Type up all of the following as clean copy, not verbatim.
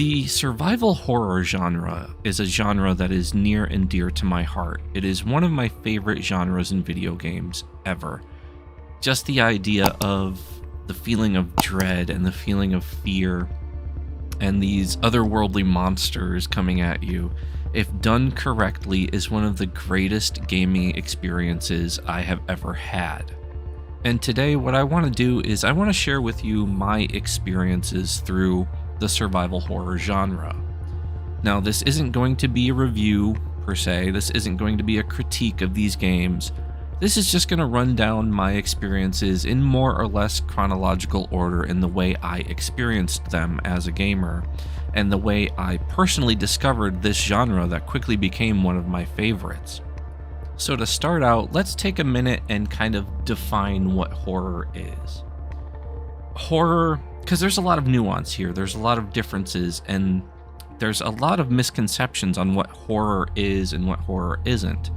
The survival horror genre is a genre that is near and dear to my heart. It is one of my favorite genres in video games ever. Just the idea of the feeling of dread and the feeling of fear and these otherworldly monsters coming at you, if done correctly, is one of the greatest gaming experiences I have ever had. And today what I want to do is I want to share with you my experiences through the survival horror genre. Now, this isn't going to be a review per se. This isn't going to be a critique of these games. This is just going to run down my experiences in more or less chronological order in the way I experienced them as a gamer, and the way I personally discovered this genre that quickly became one of my favorites. So to start out, let's take a minute and kind of define what horror is. Horror, because there's a lot of nuance here, there's a lot of differences, and there's a lot of misconceptions on what horror is and what horror isn't.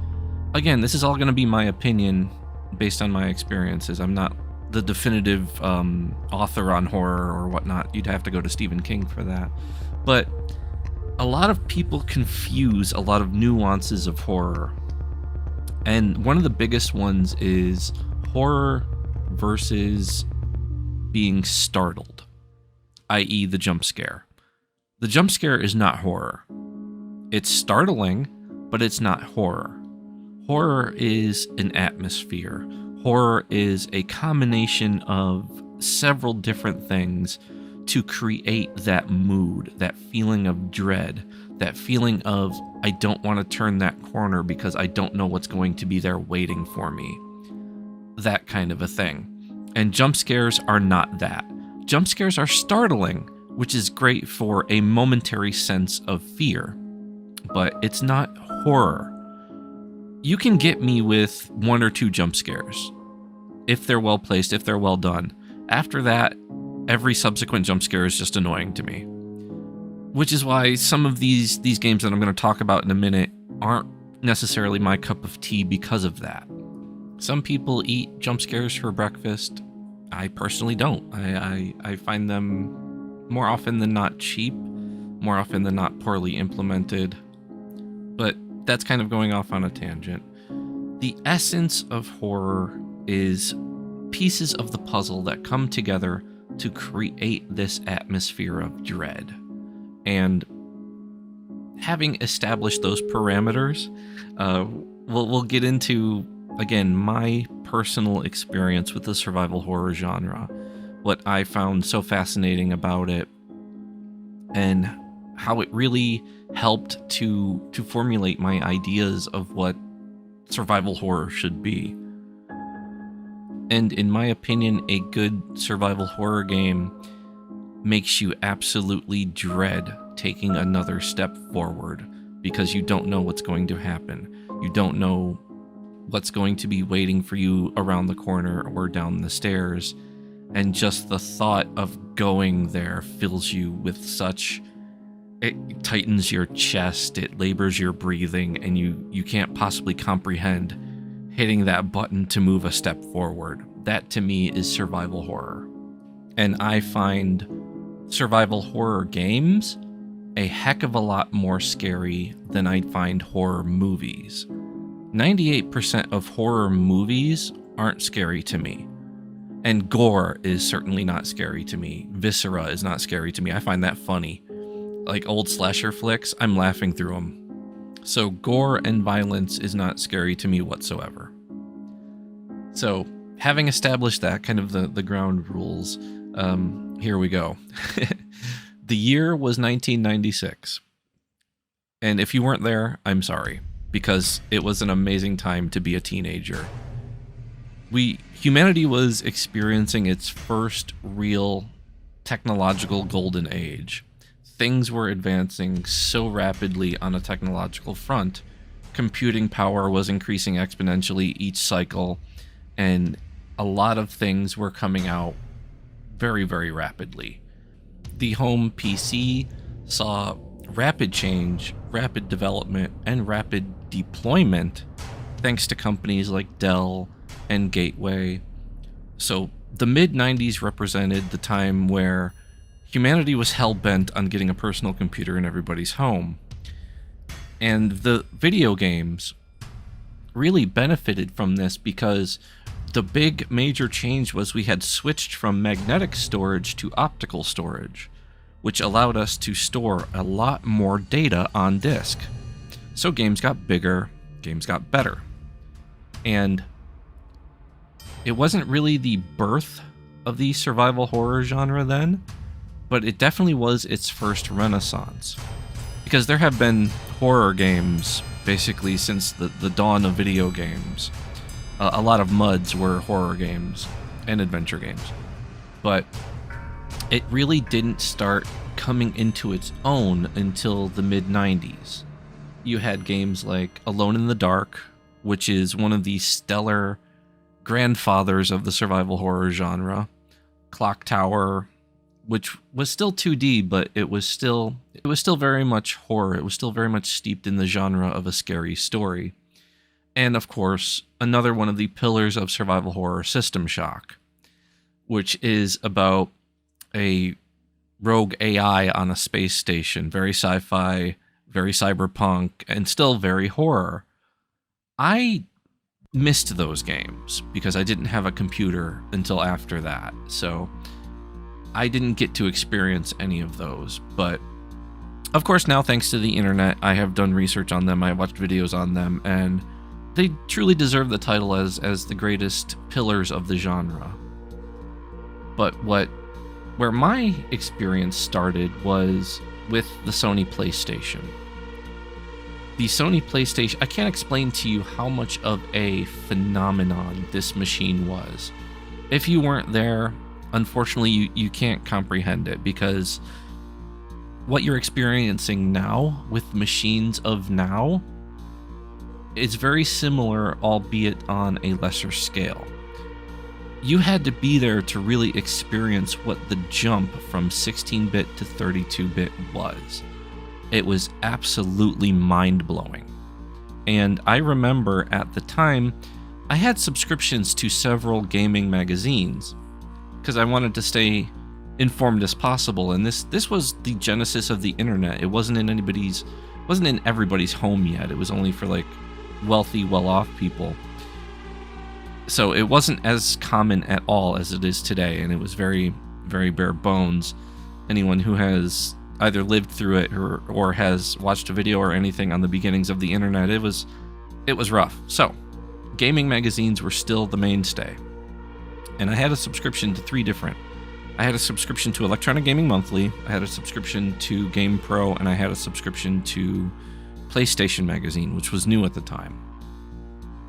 Again, this is all going to be my opinion based on my experiences. I'm not the definitive author on horror or whatnot. You'd have to go to Stephen King for that. But a lot of people confuse a lot of nuances of horror. And one of the biggest ones is horror versus being startled, i.e. the jump scare. The jump scare is not horror. It's startling, but it's not horror. Horror is an atmosphere. Horror is a combination of several different things to create that mood, that feeling of dread, that feeling of, I don't want to turn that corner because I don't know what's going to be there waiting for me. That kind of a thing. And jump scares are not that. Jump scares are startling, which is great for a momentary sense of fear, but it's not horror. You can get me with one or two jump scares, if they're well placed, if they're well done. After that, every subsequent jump scare is just annoying to me. Which is why some of these games that I'm going to talk about in a minute aren't necessarily my cup of tea because of that. Some people eat jump scares for breakfast. I personally don't. I find them more often than not cheap, more often than not poorly implemented. But that's kind of going off on a tangent. The essence of horror is pieces of the puzzle that come together to create this atmosphere of dread. And having established those parameters, we'll get into, again, my personal experience with the survival horror genre, what I found so fascinating about it, and how it really helped to formulate my ideas of what survival horror should be. And in my opinion, a good survival horror game makes you absolutely dread taking another step forward because you don't know what's going to happen. You don't know what's going to be waiting for you around the corner or down the stairs. And just the thought of going there fills you with such... It tightens your chest, it labors your breathing, and you can't possibly comprehend hitting that button to move a step forward. That to me is survival horror. And I find survival horror games a heck of a lot more scary than I find horror movies. 98% of horror movies aren't scary to me. And gore is certainly not scary to me. Viscera is not scary to me. I find that funny. Like old slasher flicks, I'm laughing through them. So gore and violence is not scary to me whatsoever. So having established that, kind of the ground rules, here we go. The year was 1996. And if you weren't there, I'm sorry, because it was an amazing time to be a teenager. Humanity was experiencing its first real technological golden age. Things were advancing so rapidly on a technological front. Computing power was increasing exponentially each cycle, and a lot of things were coming out very, very rapidly. The home PC saw rapid change, rapid development, and rapid deployment thanks to companies like Dell and Gateway. So the mid-90s represented the time where humanity was hell-bent on getting a personal computer in everybody's home. And the video games really benefited from this because the big major change was we had switched from magnetic storage to optical storage, which allowed us to store a lot more data on disk. So games got bigger, games got better. And it wasn't really the birth of the survival horror genre then, but it definitely was its first renaissance. Because there have been horror games basically since the dawn of video games. A lot of MUDs were horror games and adventure games. But it really didn't start coming into its own until the mid-90s. You had games like Alone in the Dark, which is one of the stellar grandfathers of the survival horror genre. Clock Tower, which was still 2D, but it was still very much horror. It was still very much steeped in the genre of a scary story. And of course, another one of the pillars of survival horror, System Shock, which is about a rogue AI on a space station, very sci-fi, very cyberpunk, and still very horror. I missed those games because I didn't have a computer until after that, so I didn't get to experience any of those. But of course now, thanks to the internet, I have done research on them, I have watched videos on them, and they truly deserve the title as the greatest pillars of the genre. But where my experience started was with the Sony PlayStation. The Sony PlayStation, I can't explain to you how much of a phenomenon this machine was. If you weren't there, unfortunately, you can't comprehend it, because what you're experiencing now with machines of now is very similar, albeit on a lesser scale. You had to be there to really experience what the jump from 16-bit to 32-bit was. It was absolutely mind-blowing. And I remember at the time, I had subscriptions to several gaming magazines because I wanted to stay informed as possible. And this was the genesis of the internet. It wasn't in everybody's home yet. It was only for like wealthy, well-off people. So it wasn't as common at all as it is today, and it was very, very bare bones. Anyone who has either lived through it or has watched a video or anything on the beginnings of the internet, it was rough. So gaming magazines were still the mainstay, and I had a subscription to three different. I had a subscription to Electronic Gaming Monthly, I had a subscription to Game Pro, and I had a subscription to PlayStation Magazine, which was new at the time.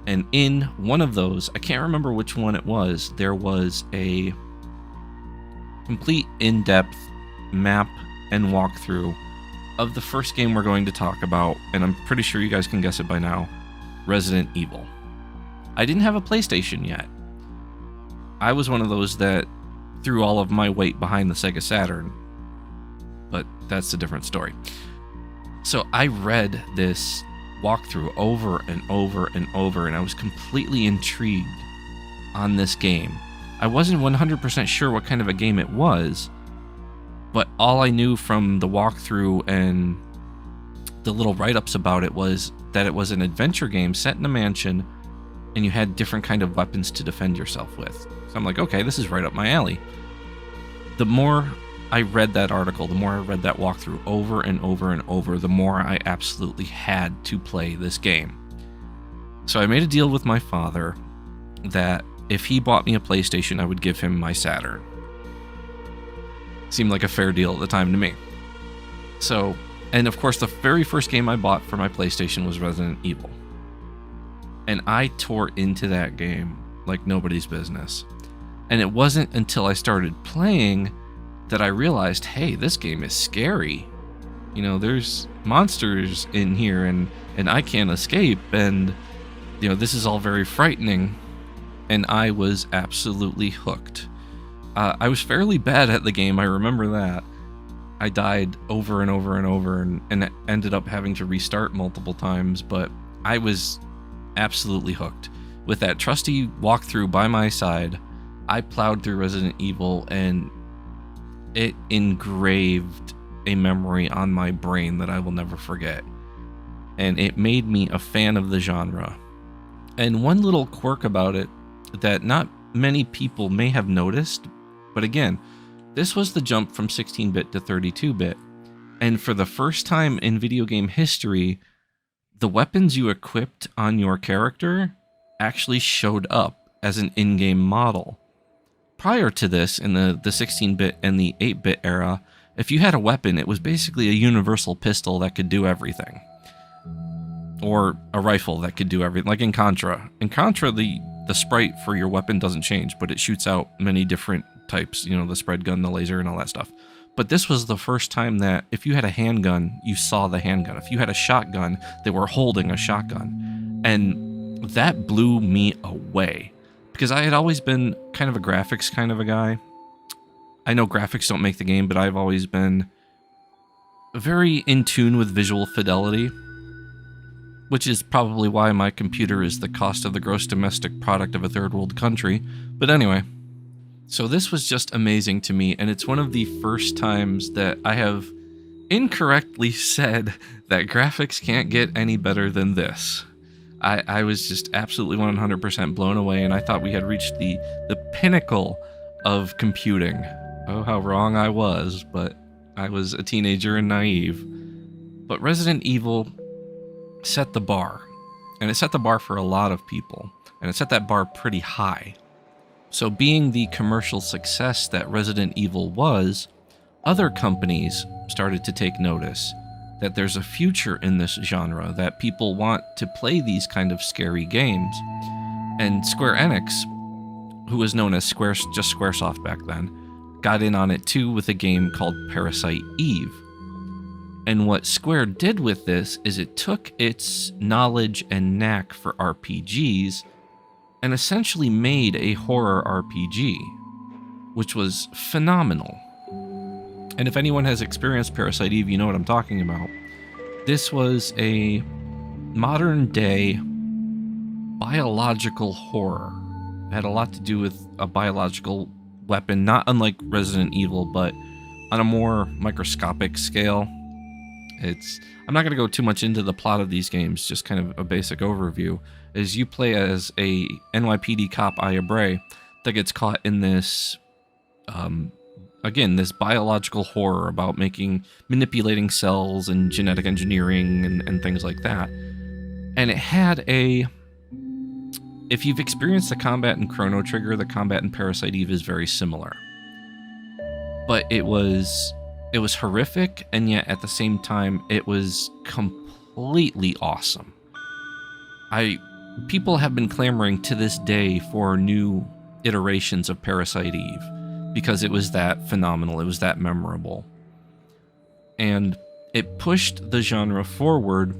And in one of those, I can't remember which one it was, there was a complete in-depth map and walkthrough of the first game we're going to talk about, and I'm pretty sure you guys can guess it by now, Resident Evil. I didn't have a PlayStation yet. I was one of those that threw all of my weight behind the Sega Saturn, but that's a different story. So I read this walkthrough over and over and over, and I was completely intrigued on this game. I wasn't 100% sure what kind of a game it was, but all I knew from the walkthrough and the little write-ups about it was that it was an adventure game set in a mansion, and you had different kind of weapons to defend yourself with. So I'm like, okay, this is right up my alley. The more I read that article, the more I read that walkthrough over and over and over, the more I absolutely had to play this game. So I made a deal with my father that if he bought me a PlayStation, I would give him my Saturn. Seemed like a fair deal at the time to me. So, and of course, the very first game I bought for my PlayStation was Resident Evil. And I tore into that game like nobody's business. And it wasn't until I started playing that I realized, hey, this game is scary. You know, there's monsters in here and I can't escape, and you know, this is all very frightening. And I was absolutely hooked. I was fairly bad at the game, I remember that. I died over and over and over and ended up having to restart multiple times, but I was absolutely hooked. With that trusty walkthrough by my side, I plowed through Resident Evil, and it engraved a memory on my brain that I will never forget. And it made me a fan of the genre. And one little quirk about it that not many people may have noticed, but again, this was the jump from 16-bit to 32-bit. And for the first time in video game history, the weapons you equipped on your character actually showed up as an in-game model. Prior to this, in the 16-bit and the 8-bit era, if you had a weapon, it was basically a universal pistol that could do everything. Or a rifle that could do everything, like in Contra. In Contra, the sprite for your weapon doesn't change, but it shoots out many different types, you know, the spread gun, the laser, and all that stuff. But this was the first time that if you had a handgun, you saw the handgun. If you had a shotgun, they were holding a shotgun. And that blew me away. Because I had always been kind of a graphics kind of a guy. I know graphics don't make the game, but I've always been very in tune with visual fidelity. Which is probably why my computer is the cost of the gross domestic product of a third world country. But anyway. So this was just amazing to me, and it's one of the first times that I have incorrectly said that graphics can't get any better than this. I was just absolutely 100% blown away, and I thought we had reached the pinnacle of computing. Oh, how wrong I was, but I was a teenager and naive. But Resident Evil set the bar, and it set the bar for a lot of people, and it set that bar pretty high. So being the commercial success that Resident Evil was, other companies started to take notice that there's a future in this genre, that people want to play these kind of scary games. And Square Enix, who was known as just Squaresoft back then, got in on it too with a game called Parasite Eve. And what Square did with this is it took its knowledge and knack for RPGs and essentially made a horror RPG, which was phenomenal. And if anyone has experienced Parasite Eve, you know what I'm talking about. This was a modern-day biological horror. It had a lot to do with a biological weapon, not unlike Resident Evil, but on a more microscopic scale. I'm not going to go too much into the plot of these games, just kind of a basic overview. Is you play as a NYPD cop, Aya Bray, that gets caught in this, again, this biological horror about manipulating cells and genetic engineering and things like that. And it had if you've experienced the combat in Chrono Trigger, the combat in Parasite Eve is very similar. But it was horrific, and yet at the same time, it was completely awesome. People have been clamoring to this day for new iterations of Parasite Eve because it was that phenomenal, it was that memorable. And it pushed the genre forward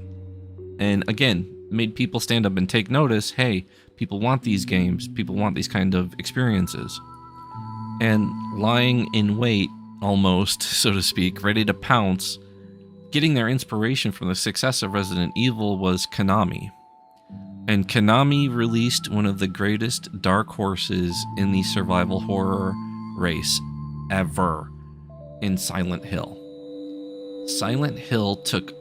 and, again, made people stand up and take notice. Hey, people want these games, people want these kind of experiences. And lying in wait, almost, so to speak, ready to pounce, getting their inspiration from the success of Resident Evil was Konami. And Konami released one of the greatest dark horses in the survival horror race ever in Silent Hill. Silent Hill took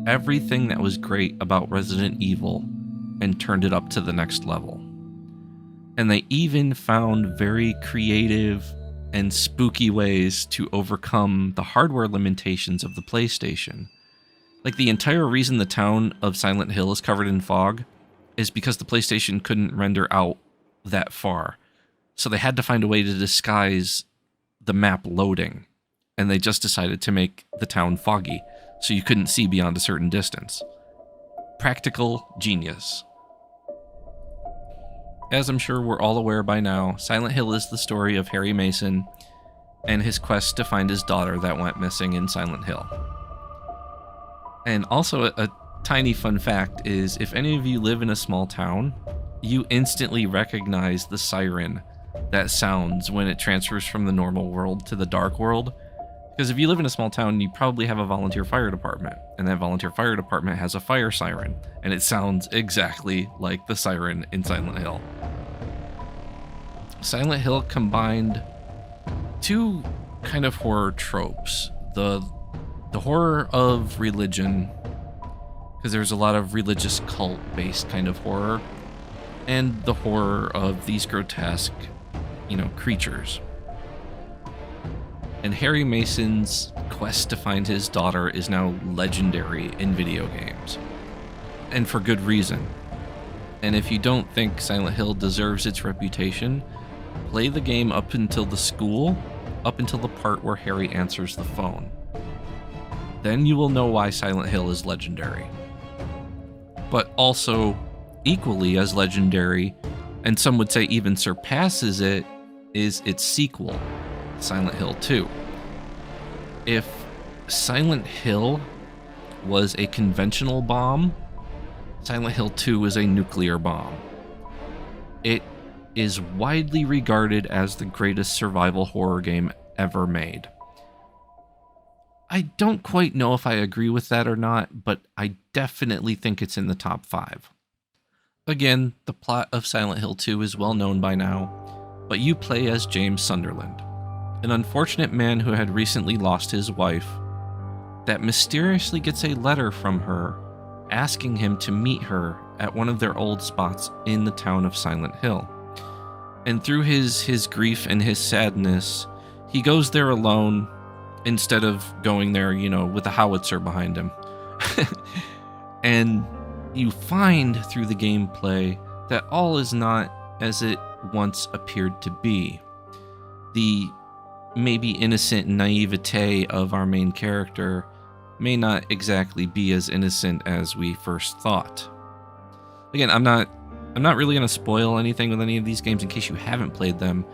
everything that was great about Resident Evil and turned it up to the next level. And they even found very creative and spooky ways to overcome the hardware limitations of the PlayStation. Like, the entire reason the town of Silent Hill is covered in fog is because the PlayStation couldn't render out that far. So they had to find a way to disguise the map loading. And they just decided to make the town foggy, so you couldn't see beyond a certain distance. Practical genius. As I'm sure we're all aware by now, Silent Hill is the story of Harry Mason and his quest to find his daughter that went missing in Silent Hill. And also a tiny fun fact is, if any of you live in a small town, you instantly recognize the siren that sounds when it transfers from the normal world to the dark world. Because if you live in a small town, you probably have a volunteer fire department, and that volunteer fire department has a fire siren, and it sounds exactly like the siren in Silent Hill. Silent Hill combined two kind of horror tropes. The horror of religion, because there's a lot of religious cult-based kind of horror, and the horror of these grotesque, creatures. And Harry Mason's quest to find his daughter is now legendary in video games. And for good reason. And if you don't think Silent Hill deserves its reputation, play the game up until the part where Harry answers the phone. Then you will know why Silent Hill is legendary. But also, equally as legendary, and some would say even surpasses it, is its sequel, Silent Hill 2. If Silent Hill was a conventional bomb, Silent Hill 2 is a nuclear bomb. It is widely regarded as the greatest survival horror game ever made. I don't quite know if I agree with that or not, but I definitely think it's in the top 5. Again, the plot of Silent Hill 2 is well known by now, but you play as James Sunderland, an unfortunate man who had recently lost his wife, that mysteriously gets a letter from her asking him to meet her at one of their old spots in the town of Silent Hill. And through his grief and his sadness, he goes there alone instead of going there, with a howitzer behind him. And you find through the gameplay that all is not as it once appeared to be. The maybe innocent naivete of our main character may not exactly be as innocent as we first thought. Again, I'm not really going to spoil anything with any of these games in case you haven't played them.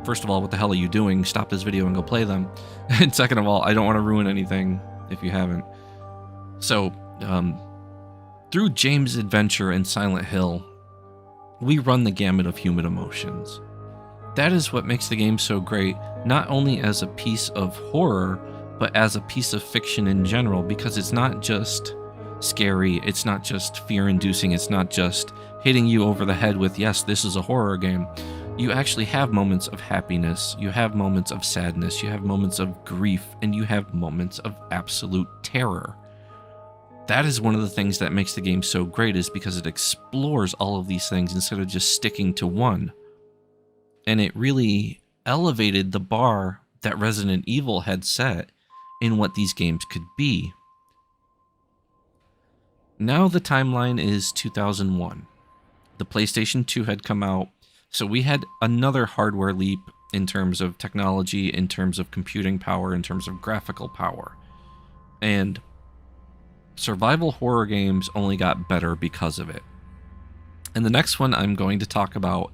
First of all, what the hell are you doing? Stop this video and go play them. And second of all, I don't want to ruin anything if you haven't. So, through James' adventure in Silent Hill, we run the gamut of human emotions. That is what makes the game so great, not only as a piece of horror, but as a piece of fiction in general, because it's not just scary, it's not just fear-inducing, it's not just hitting you over the head with, yes, this is a horror game. You actually have moments of happiness, you have moments of sadness, you have moments of grief, and you have moments of absolute terror. That is one of the things that makes the game so great, is because it explores all of these things instead of just sticking to one. And it really elevated the bar that Resident Evil had set in what these games could be. Now the timeline is 2001. The PlayStation 2 had come out, so we had another hardware leap in terms of technology, in terms of computing power, in terms of graphical power. And survival horror games only got better because of it. And the next one I'm going to talk about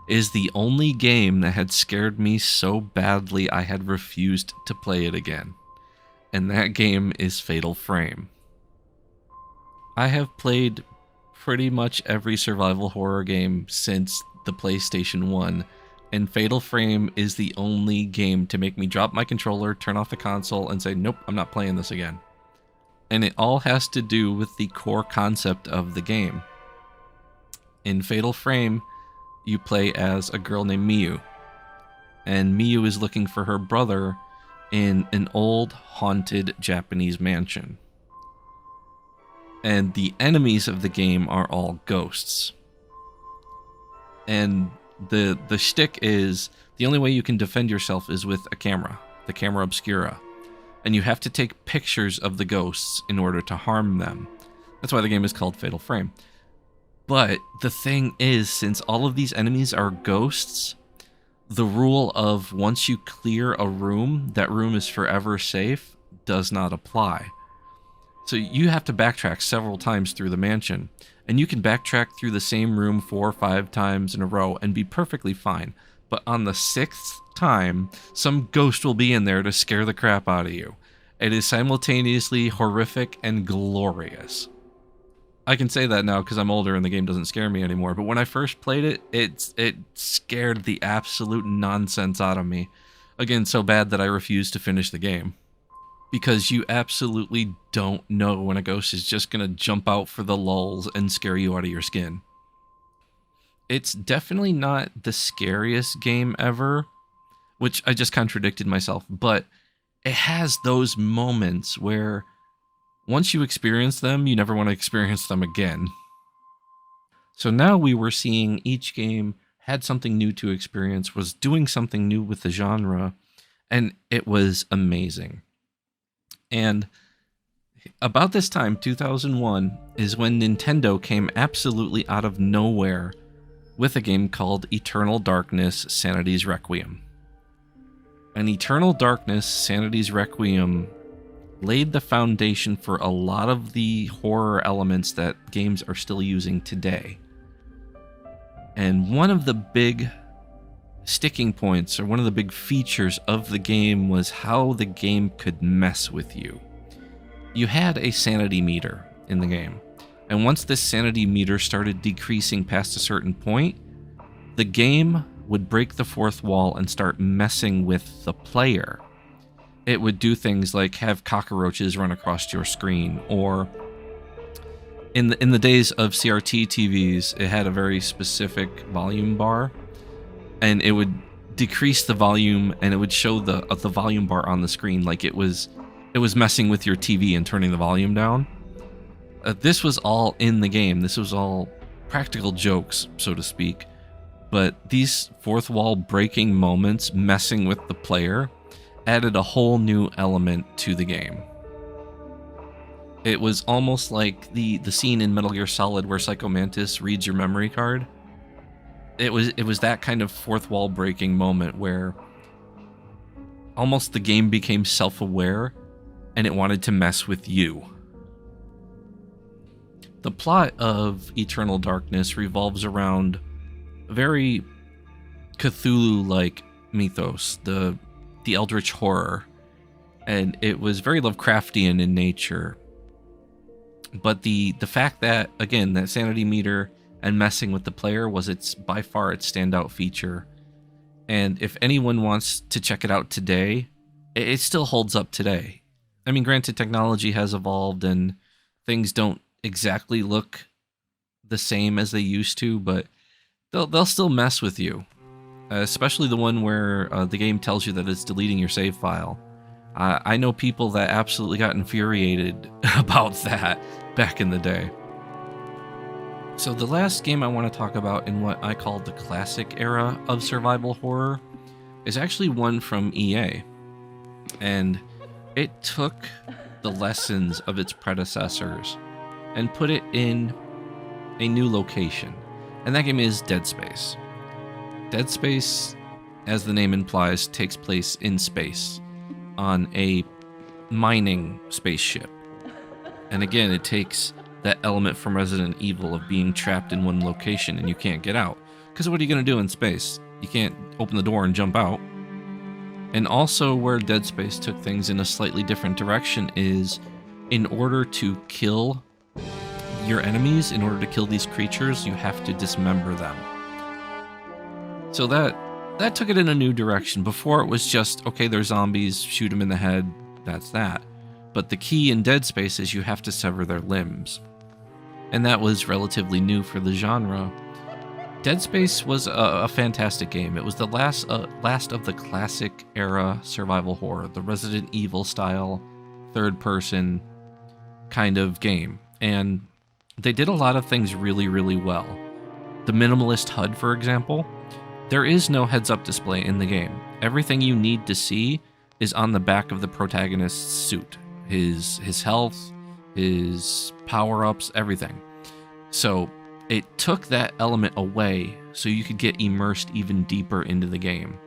is the only game that had scared me so badly I had refused to play it again. And that game is Fatal Frame. I have played pretty much every survival horror game since the PlayStation 1, and Fatal Frame is the only game to make me drop my controller, turn off the console, and say, nope, I'm not playing this again. And it all has to do with the core concept of the game. In Fatal Frame, you play as a girl named Miyu, and Miyu is looking for her brother in an old, haunted Japanese mansion. And the enemies of the game are all ghosts. And the shtick is, the only way you can defend yourself is with a camera, the camera obscura. And you have to take pictures of the ghosts in order to harm them. That's why the game is called Fatal Frame. But the thing is, since all of these enemies are ghosts, the rule of once you clear a room, that room is forever safe does not apply. So you have to backtrack several times through the mansion, and you can backtrack through the same room 4 or 5 times in a row and be perfectly fine. But on the 6th time, some ghost will be in there to scare the crap out of you. It is simultaneously horrific and glorious. I can say that now because I'm older and the game doesn't scare me anymore, but when I first played it, it scared the absolute nonsense out of me. Again, so bad that I refused to finish the game. Because you absolutely don't know when a ghost is just going to jump out for the lulz and scare you out of your skin. It's definitely not the scariest game ever, which I just contradicted myself, but it has those moments where once you experience them, you never want to experience them again. So now we were seeing each game had something new to experience, was doing something new with the genre, and it was amazing. And about this time, 2001, is when Nintendo came absolutely out of nowhere with a game called Eternal Darkness: Sanity's Requiem. And Eternal Darkness: Sanity's Requiem laid the foundation for a lot of the horror elements that games are still using today. And one of the big sticking points, or one of the big features of the game, was how the game could mess with you. You had a sanity meter in the game, and once this sanity meter started decreasing past a certain point, the game would break the fourth wall and start messing with the player. It would do things like have cockroaches run across your screen, or in the days of CRT TVs, it had a very specific volume bar, and it would decrease the volume, and it would show the volume bar on the screen like it was messing with your TV and turning the volume down. This was all in the game. This was all practical jokes, so to speak. But these fourth wall breaking moments messing with the player added a whole new element to the game. It was almost like the scene in Metal Gear Solid where Psycho Mantis reads your memory card. It was that kind of fourth wall breaking moment where almost the game became self-aware and it wanted to mess with you. The plot of Eternal Darkness revolves around a very Cthulhu-like mythos, the eldritch horror, and it was very Lovecraftian in nature. But the fact that, again, that sanity meter and messing with the player was by far its standout feature. And if anyone wants to check it out today, it still holds up today. I mean, granted, technology has evolved and things don't exactly look the same as they used to, but they'll still mess with you. Especially the one where the game tells you that it's deleting your save file. I know people that absolutely got infuriated about that back in the day. So the last game I want to talk about in what I call the classic era of survival horror is actually one from EA. And it took the lessons of its predecessors and put it in a new location. And that game is Dead Space. Dead Space, as the name implies, takes place in space on a mining spaceship. And again, it takes that element from Resident Evil of being trapped in one location and you can't get out. Because what are you going to do in space? You can't open the door and jump out. And also where Dead Space took things in a slightly different direction is, in order to kill your enemies, in order to kill these creatures, you have to dismember them. So that took it in a new direction. Before it was just, okay, they're zombies, shoot them in the head, that's that. But the key in Dead Space is you have to sever their limbs. And that was relatively new for the genre. Dead Space was a fantastic game. It was the last of the classic era survival horror, the Resident Evil style, third-person kind of game. And they did a lot of things really, really well. The minimalist HUD, for example, there is no heads-up display in the game. Everything you need to see is on the back of the protagonist's suit. His health, his power-ups, everything. So it took that element away so you could get immersed even deeper into the game.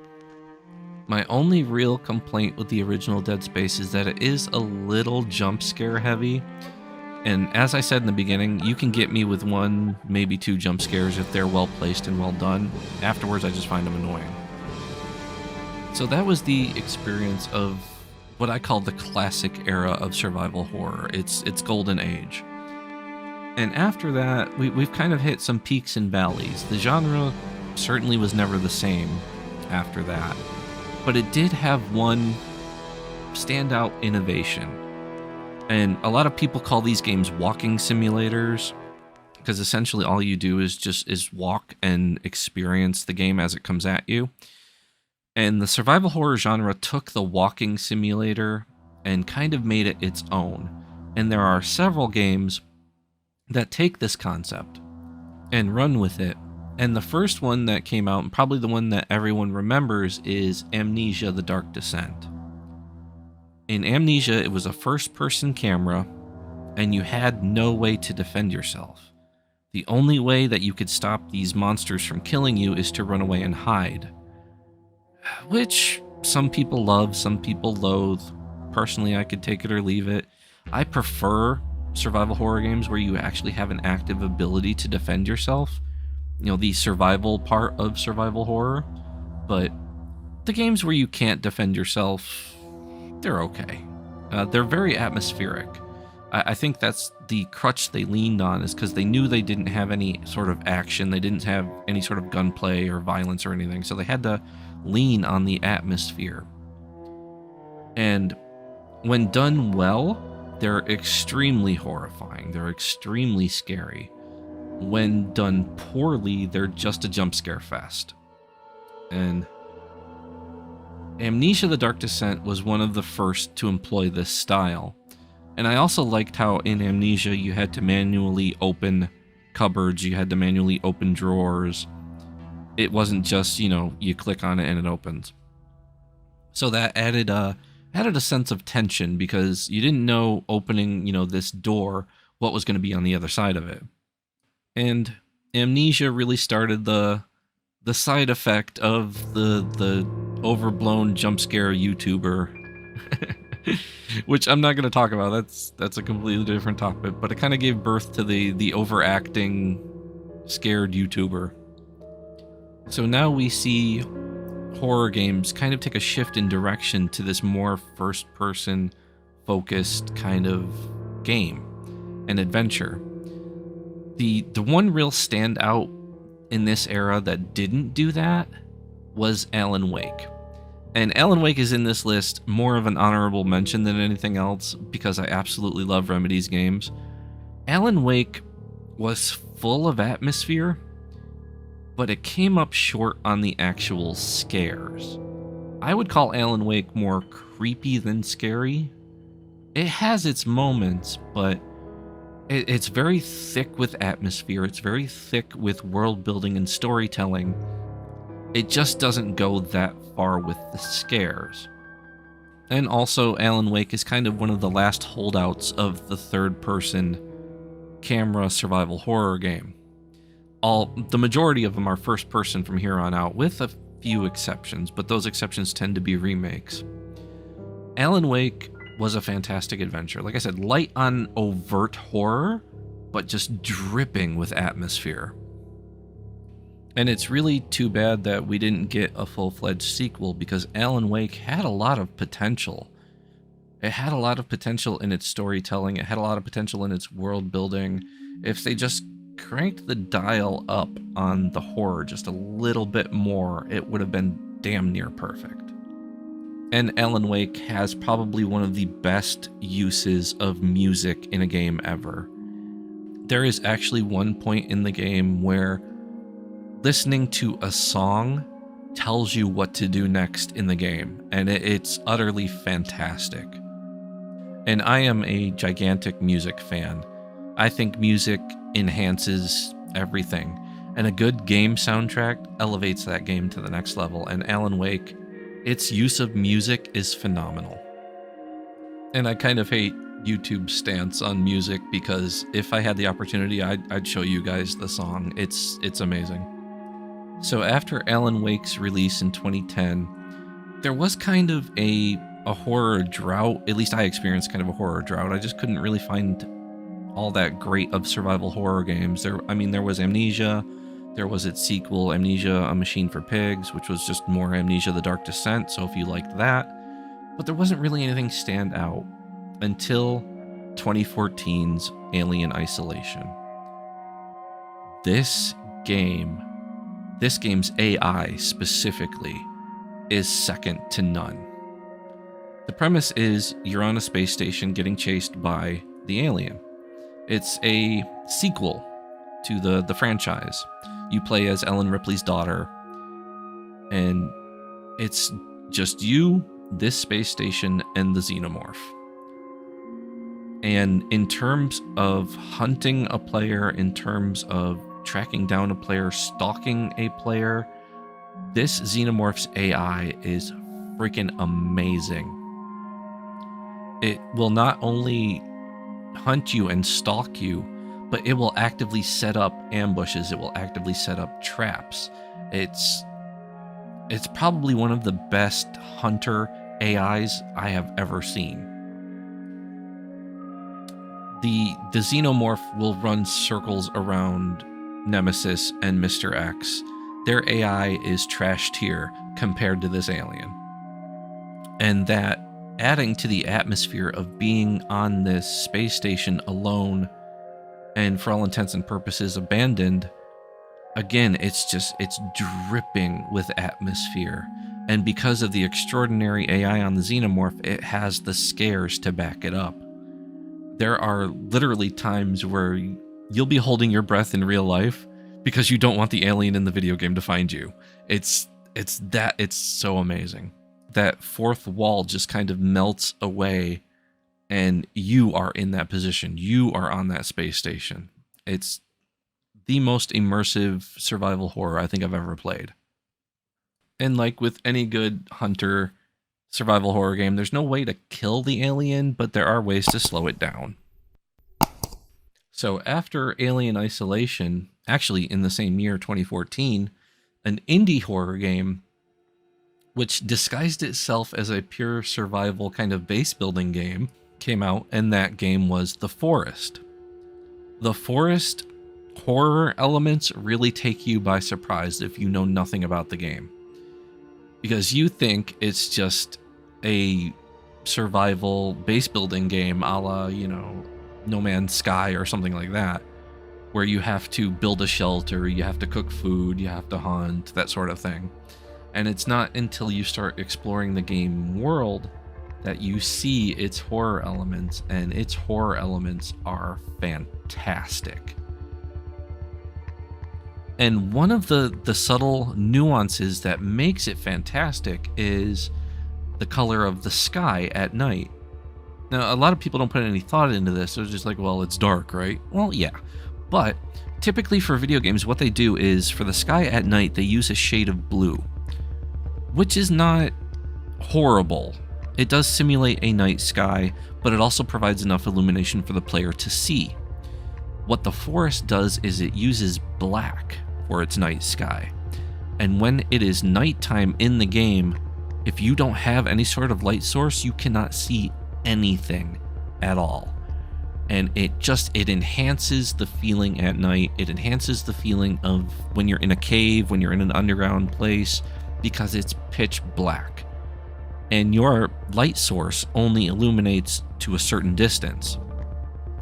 My only real complaint with the original Dead Space is that it is a little jump scare heavy. And as I said in the beginning, you can get me with one, maybe two jump scares if they're well placed and well done. Afterwards, I just find them annoying. So that was the experience of what I call the classic era of survival horror. It's golden age. And after that, we've kind of hit some peaks and valleys. The genre certainly was never the same after that. But it did have one standout innovation. And a lot of people call these games walking simulators, because essentially all you do is walk and experience the game as it comes at you. And the survival horror genre took the walking simulator and kind of made it its own. And there are several games that take this concept and run with it. And the first one that came out, and probably the one that everyone remembers, is Amnesia: The Dark Descent. In Amnesia, it was a first-person camera, and you had no way to defend yourself. The only way that you could stop these monsters from killing you is to run away and hide. Which some people love, some people loathe. Personally, I could take it or leave it. I prefer survival horror games where you actually have an active ability to defend yourself. You know, the survival part of survival horror. But the games where you can't defend yourself, they're okay. They're very atmospheric. I think that's the crutch they leaned on, is because they knew they didn't have any sort of action. They didn't have any sort of gunplay or violence or anything. So they had to lean on the atmosphere. And when done well, they're extremely horrifying. They're extremely scary. When done poorly, they're just a jump scare fest. And Amnesia: The Dark Descent was one of the first to employ this style. And I also liked how in Amnesia you had to manually open cupboards, you had to manually open drawers. It wasn't just, you click on it and it opens. So that added a sense of tension, because you didn't know opening, this door, what was going to be on the other side of it. And Amnesia really started the side effect of the overblown jump scare YouTuber, which I'm not going to talk about. That's a completely different topic, but it kind of gave birth to the overacting scared YouTuber. So now we see horror games kind of take a shift in direction to this more first-person focused kind of game and adventure. The one real standout in this era that didn't do that was Alan Wake. And Alan Wake is in this list more of an honorable mention than anything else, because I absolutely love Remedy's games. Alan Wake was full of atmosphere, but it came up short on the actual scares. I would call Alan Wake more creepy than scary. It has its moments, but it's very thick with atmosphere. It's very thick with world building and storytelling. It just doesn't go that far with the scares. And also, Alan Wake is kind of one of the last holdouts of the third-person camera survival horror game. The majority of them are first-person from here on out, with a few exceptions, but those exceptions tend to be remakes. Alan Wake was a fantastic adventure. Like I said, light on overt horror, but just dripping with atmosphere. And it's really too bad that we didn't get a full-fledged sequel, because Alan Wake had a lot of potential. It had a lot of potential in its storytelling. It had a lot of potential in its world building. If they just cranked the dial up on the horror just a little bit more, it would have been damn near perfect. And Alan Wake has probably one of the best uses of music in a game ever. There is actually one point in the game where listening to a song tells you what to do next in the game, and it's utterly fantastic. And I am a gigantic music fan. I think music enhances everything, and a good game soundtrack elevates that game to the next level, and Alan Wake, its use of music is phenomenal. And I kind of hate YouTube's stance on music, because if I had the opportunity, I'd show you guys the song. It's amazing. So after Alan Wake's release in 2010, there was kind of a horror drought. At least I experienced kind of a horror drought. I just couldn't really find all that great of survival horror games. There was Amnesia, there was its sequel, Amnesia: A Machine for Pigs, which was just more Amnesia: The Dark Descent, so if you liked that. But there wasn't really anything stand out until 2014's Alien Isolation. This game's AI specifically is second to none. The premise is you're on a space station getting chased by the alien. It's a sequel to the franchise. You play as Ellen Ripley's daughter, and It's just you, this space station, and the xenomorph. And in terms of hunting a player, in terms of tracking down a player, stalking a player, this xenomorph's AI is freaking amazing. It will not only hunt you and stalk you, but it will actively set up ambushes. It will actively set up traps. It's probably one of the best hunter AIs I have ever seen. The xenomorph will run circles around Nemesis and Mr. X. Their AI is trash tier compared to this alien. And that, adding to the atmosphere of being on this space station alone and for all intents and purposes abandoned, again, it's dripping with atmosphere. And because of the extraordinary AI on the xenomorph, it has the scares to back it up. There are literally times where you'll be holding your breath in real life because you don't want the alien in the video game to find you. It's so amazing. That fourth wall just kind of melts away and you are in that position. You are on that space station. It's the most immersive survival horror I think I've ever played. And like with any good hunter survival horror game, there's no way to kill the alien, but there are ways to slow it down. So after Alien Isolation, actually in the same year, 2014, an indie horror game which disguised itself as a pure survival kind of base building game came out, and that game was The Forest. The Forest horror elements really take you by surprise if you know nothing about the game, because you think it's just a survival base building game a la, No Man's Sky or something like that, where you have to build a shelter, you have to cook food, you have to hunt, that sort of thing. And it's not until you start exploring the game world that you see its horror elements, and its horror elements are fantastic. And one of the subtle nuances that makes it fantastic is the color of the sky at night. Now, a lot of people don't put any thought into this. They're just like, well, it's dark, right? Well, yeah. But typically for video games, what they do is for the sky at night, they use a shade of blue, which is not horrible. It does simulate a night sky, but it also provides enough illumination for the player to see. What The Forest does is it uses black for its night sky. And when it is nighttime in the game, if you don't have any sort of light source, you cannot see anything at all. And it enhances the feeling at night. It enhances the feeling of when you're in a cave, when you're in an underground place, because it's pitch black. And your light source only illuminates to a certain distance.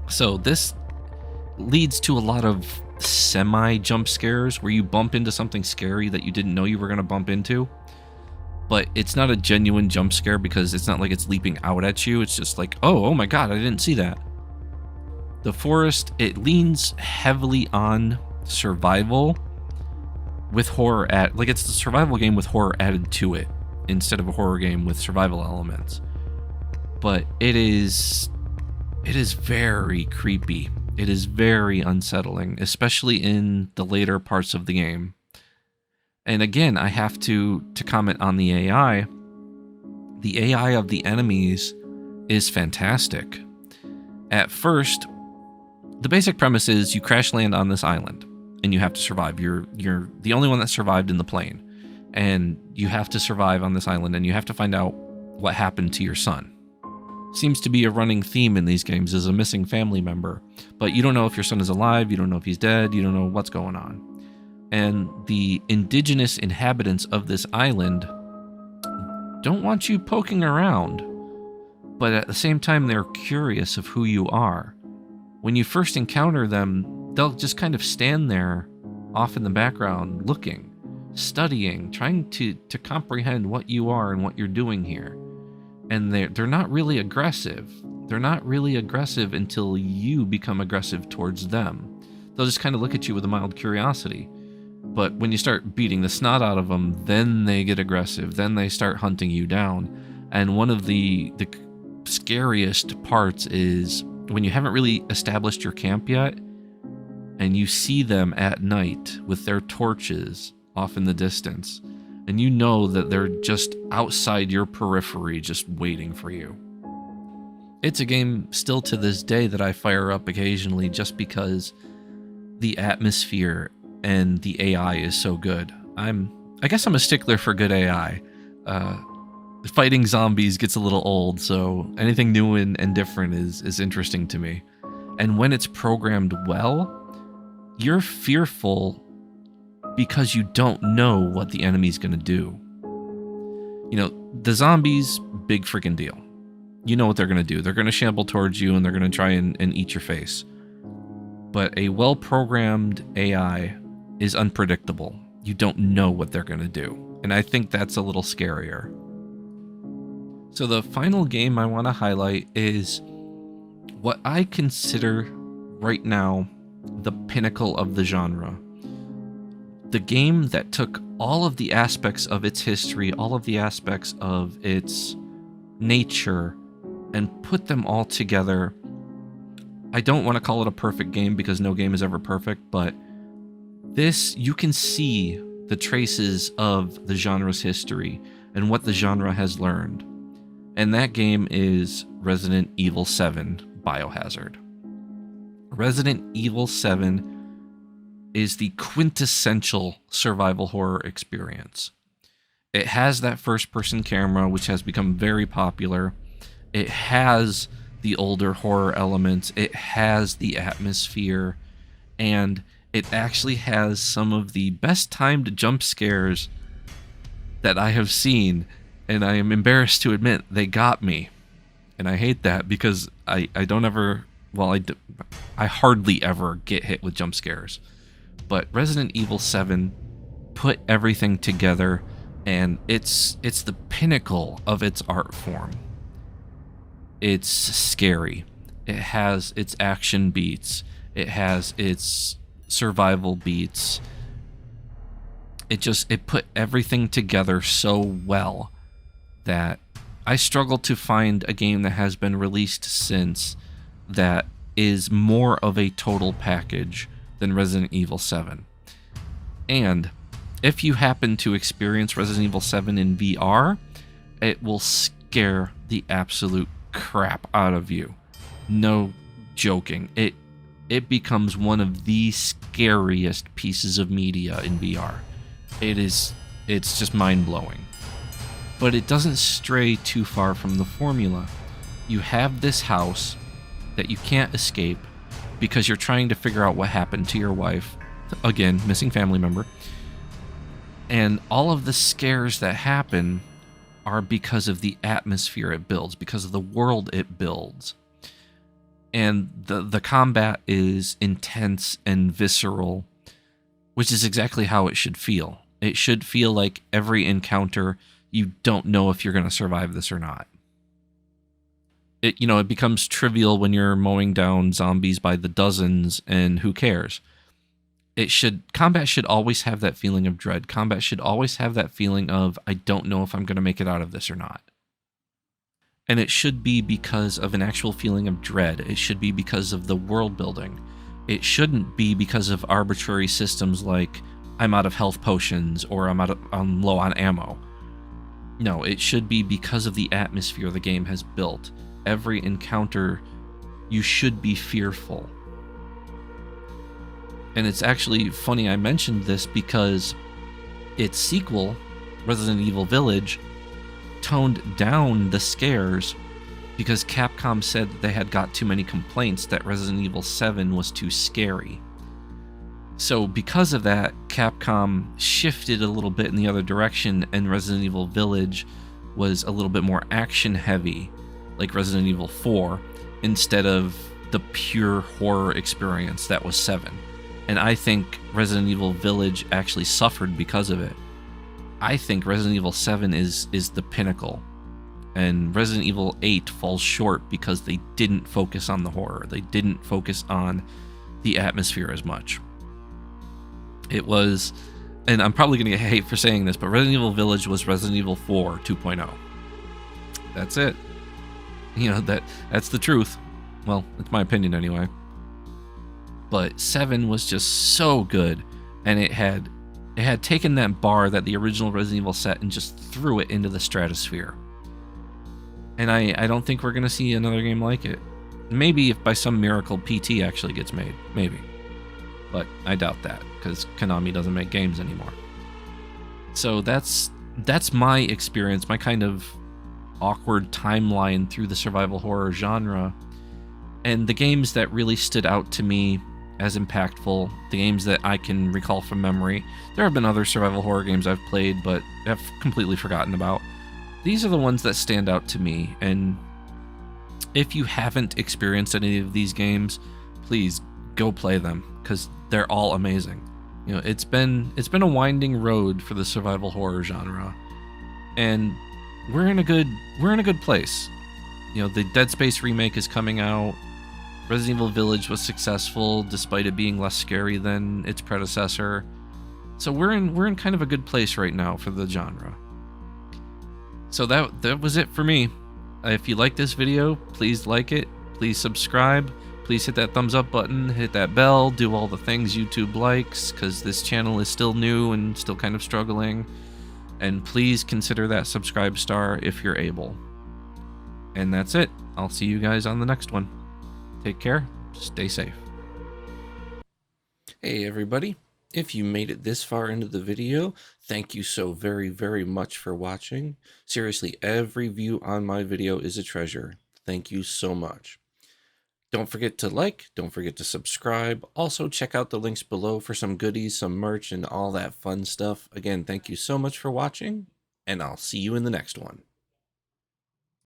So this leads to a lot of semi-jump scares where you bump into something scary that you didn't know you were going to bump into. But it's not a genuine jump scare because it's not like it's leaping out at you. It's just like, oh my god, I didn't see that. The Forest, it leans heavily on survival with horror it's a survival game with horror added to it instead of a horror game with survival elements. But it is very creepy. It is very unsettling, especially in the later parts of the game. And again, I have to comment on the AI. The AI of the enemies is fantastic. At first, the basic premise is you crash land on this island and you have to survive. You're the only one that survived in the plane, and you have to survive on this island, and you have to find out what happened to your son. Seems to be a running theme in these games is a missing family member, but you don't know if your son is alive, you don't know if he's dead, you don't know what's going on. And the indigenous inhabitants of this island don't want you poking around, but at the same time they're curious of who you are. When you first encounter them, they'll just kind of stand there off in the background looking, studying, trying to comprehend what you are and what you're doing here. And they're not really aggressive. They're not really aggressive until you become aggressive towards them. They'll just kind of look at you with a mild curiosity. But when you start beating the snot out of them, then they get aggressive. Then they start hunting you down. And one of the scariest parts is when you haven't really established your camp yet, and you see them at night with their torches off in the distance, and you know that they're just outside your periphery, just waiting for you. It's a game still to this day that I fire up occasionally just because the atmosphere and the AI is so good. I guess I'm a stickler for good AI. Fighting zombies gets a little old, so anything new and different is interesting to me. And when it's programmed well, you're fearful because you don't know what the enemy's going to do. You know, the zombies, big freaking deal. You know what they're going to do. They're going to shamble towards you, and they're going to try and eat your face. But a well-programmed AI is unpredictable. You don't know what they're going to do. And I think that's a little scarier. So the final game I want to highlight is what I consider right now the pinnacle of the genre. The game that took all of the aspects of its history, all of the aspects of its nature, and put them all together. I don't want to call it a perfect game because no game is ever perfect, but this, you can see the traces of the genre's history and what the genre has learned. And that game is Resident Evil 7 Biohazard. Resident Evil 7 is the quintessential survival horror experience. It has that first-person camera, which has become very popular. It has the older horror elements. It has the atmosphere. And it actually has some of the best timed jump scares that I have seen. And I am embarrassed to admit they got me. And I hate that because I don't ever... Well, I hardly ever get hit with jump scares. But Resident Evil 7 put everything together, and it's the pinnacle of its art form. It's scary. It has its action beats. It has its survival beats. It put everything together so well that I struggle to find a game that has been released since that is more of a total package than Resident Evil 7. And if you happen to experience Resident Evil 7 in VR, it will scare the absolute crap out of you. No joking. It becomes one of the scariest pieces of media in VR. It's just mind-blowing. But it doesn't stray too far from the formula. You have this house that you can't escape because you're trying to figure out what happened to your wife. Again, missing family member. And all of the scares that happen are because of the atmosphere it builds, because of the world it builds. And the combat is intense and visceral, which is exactly how it should feel. It should feel like every encounter, you don't know if you're going to survive this or not. It becomes trivial when you're mowing down zombies by the dozens, and who cares? Combat should always have that feeling of dread. Combat should always have that feeling of, I don't know if I'm going to make it out of this or not. And it should be because of an actual feeling of dread. It should be because of the world building. It shouldn't be because of arbitrary systems like, I'm out of health potions, or I'm low on ammo. No, it should be because of the atmosphere the game has built. Every encounter, you should be fearful. And it's actually funny I mentioned this because its sequel, Resident Evil Village, toned down the scares because Capcom said that they had got too many complaints that Resident Evil 7 was too scary. So because of that, Capcom shifted a little bit in the other direction, and Resident Evil Village was a little bit more action heavy, like Resident Evil 4, instead of the pure horror experience that was 7. And I think Resident Evil Village actually suffered because of it. I think Resident Evil 7 is the pinnacle, and Resident Evil 8 falls short because they didn't focus on the horror. They didn't focus on the atmosphere as much. It was, and I'm probably going to get hate for saying this, but Resident Evil Village was Resident Evil 4 2.0. That's it. You know, that's the truth. Well, it's my opinion anyway. But 7 was just so good, and it had taken that bar that the original Resident Evil set and just threw it into the stratosphere. And I don't think we're going to see another game like it. Maybe if by some miracle PT actually gets made, maybe. But I doubt that, because Konami doesn't make games anymore. So that's my experience, my kind of awkward timeline through the survival horror genre. And the games that really stood out to me as impactful, the games that I can recall from memory. There have been other survival horror games I've played, but I've completely forgotten about. These are the ones that stand out to me, and if you haven't experienced any of these games, please go play them, because they're all amazing. You know, it's been a winding road for the survival horror genre, and we're in a good place. You know, the Dead Space remake is coming out. Resident Evil Village was successful despite it being less scary than its predecessor. So we're in kind of a good place right now for the genre. So that was it for me. If you like this video, please like it, please subscribe, please hit that thumbs up button, hit that bell, do all the things YouTube likes, because this channel is still new and still kind of struggling. And please consider that subscribe star if you're able. And that's it. I'll see you guys on the next one. Take care. Stay safe. Hey everybody. If you made it this far into the video, thank you so very, very much for watching. Seriously, every view on my video is a treasure. Thank you so much. Don't forget to like, don't forget to subscribe. Also, check out the links below for some goodies, some merch, and all that fun stuff. Again, thank you so much for watching, and I'll see you in the next one.